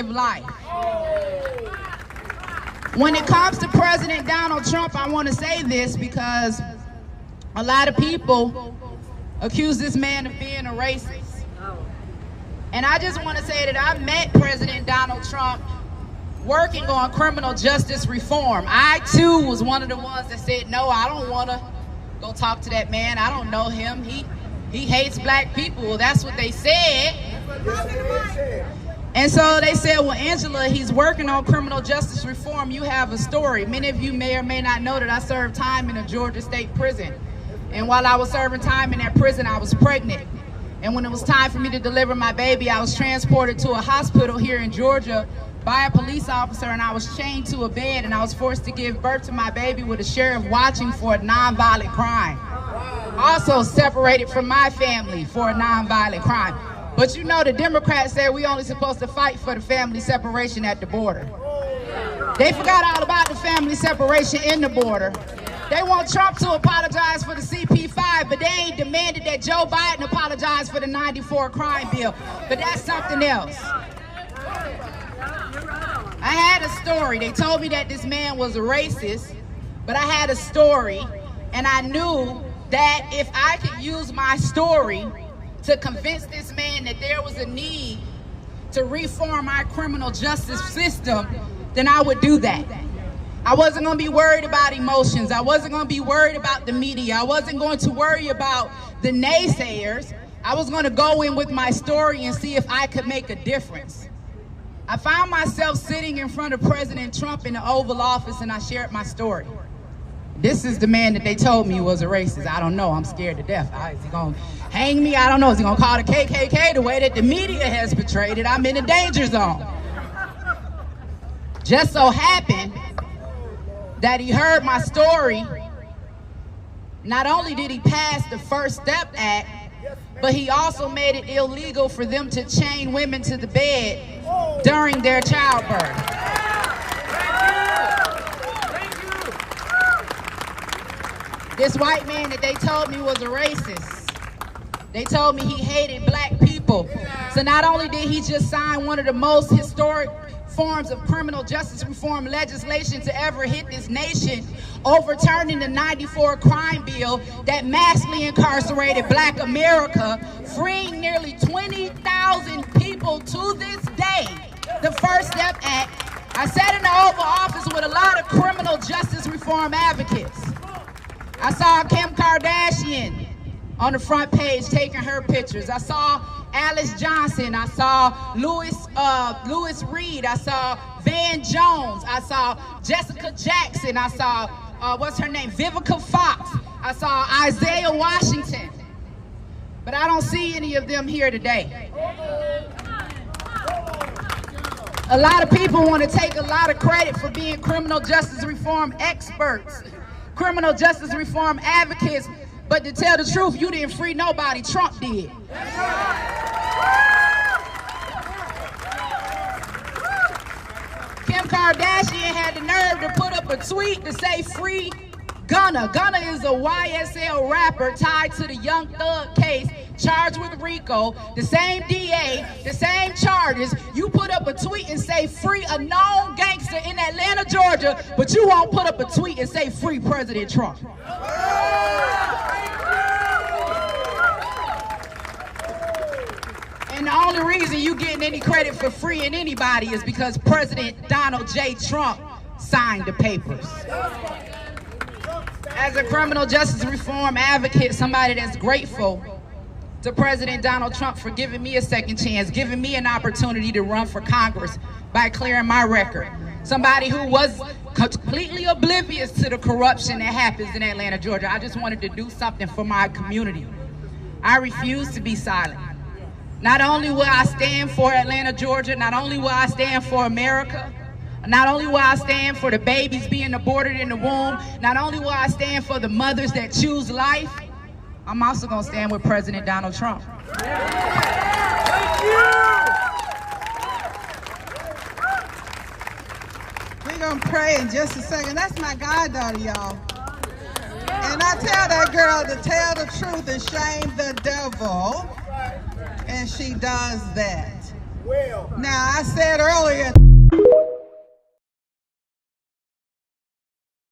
life. When it comes to President Donald Trump, I want to say this because a lot of people accuse this man of being a racist. And I just want to say that I met President Donald Trump working on criminal justice reform. I too was one of the ones that said, no, I don't want to go talk to that man. I don't know him. He hates black people. Well, that's what they said. And so they said, well, Angela, he's working on criminal justice reform. You have a story. Many of you may or may not know that I served time in a Georgia state prison. And while I was serving time in that prison, I was pregnant. And when it was time for me to deliver my baby, I was transported to a hospital here in Georgia by a police officer, and I was chained to a bed, and I was forced to give birth to my baby with a sheriff watching for a nonviolent crime. Also separated from my family for a nonviolent crime. But you know, the Democrats said we only supposed to fight for the family separation at the border. They forgot all about the family separation in the border. They want Trump to apologize for the CP5, but they ain't demanded that Joe Biden apologize for the '94 crime bill. But that's something else. I had a story. They told me that this man was a racist, but I had a story, and I knew that if I could use my story to convince this man that there was a need to reform our criminal justice system, then I would do that. I wasn't going to be worried about emotions. I wasn't going to be worried about the media. I wasn't going to worry about the naysayers. I was going to go in with my story and see if I could make a difference. I found myself sitting in front of President Trump in the Oval Office, and I shared my story. This is the man that they told me was a racist. I don't know. I'm scared to death. Is he going to hang me? I don't know. Is he going to call the KKK the way that the media has portrayed it? I'm in the danger zone. Just so happened that he heard my story. Not only did he pass the First Step Act, but he also made it illegal for them to chain women to the bed during their childbirth. This white man that they told me was a racist, they told me he hated black people. So not only did he just sign one of the most historic forms of criminal justice reform legislation to ever hit this nation, overturning the '94 crime bill that massively incarcerated black America, freeing nearly 20,000 people to this day, the First Step Act. I sat in the Oval Office with a lot of criminal justice reform advocates. I saw Kim Kardashian on the front page taking her pictures. I saw Alice Johnson. I saw Louis Reed. I saw Van Jones. I saw Jessica Jackson. I saw, what's her name, Vivica Fox. I saw Isaiah Washington. But I don't see any of them here today. A lot of people want to take a lot of credit for being criminal justice reform experts, criminal justice reform advocates, but to tell the truth, you didn't free nobody. Trump did. Kim Kardashian had the nerve to put up a tweet to say free Gunna. Gunna is a YSL rapper tied to the Young Thug case, charged with RICO, the same DA, the same charges. You put up a tweet and say free a known gangster in Atlanta, Georgia, but you won't put up a tweet and say free President Trump. And the only reason you getting any credit for freeing anybody is because President Donald J. Trump signed the papers. As a criminal justice reform advocate, somebody that's grateful to President Donald Trump for giving me a second chance, giving me an opportunity to run for Congress by clearing my record. Somebody who was completely oblivious to the corruption that happens in Atlanta, Georgia. I just wanted to do something for my community. I refuse to be silent. Not only will I stand for Atlanta, Georgia, not only will I stand for America, not only will I stand for the babies being aborted in the womb, not only will I stand for the mothers that choose life, I'm also going to stand with President Donald Trump. Thank you. We're going to pray in just a second. That's my goddaughter, y'all. And I tell that girl to tell the truth and shame the devil. And she does that. Now, I said earlier,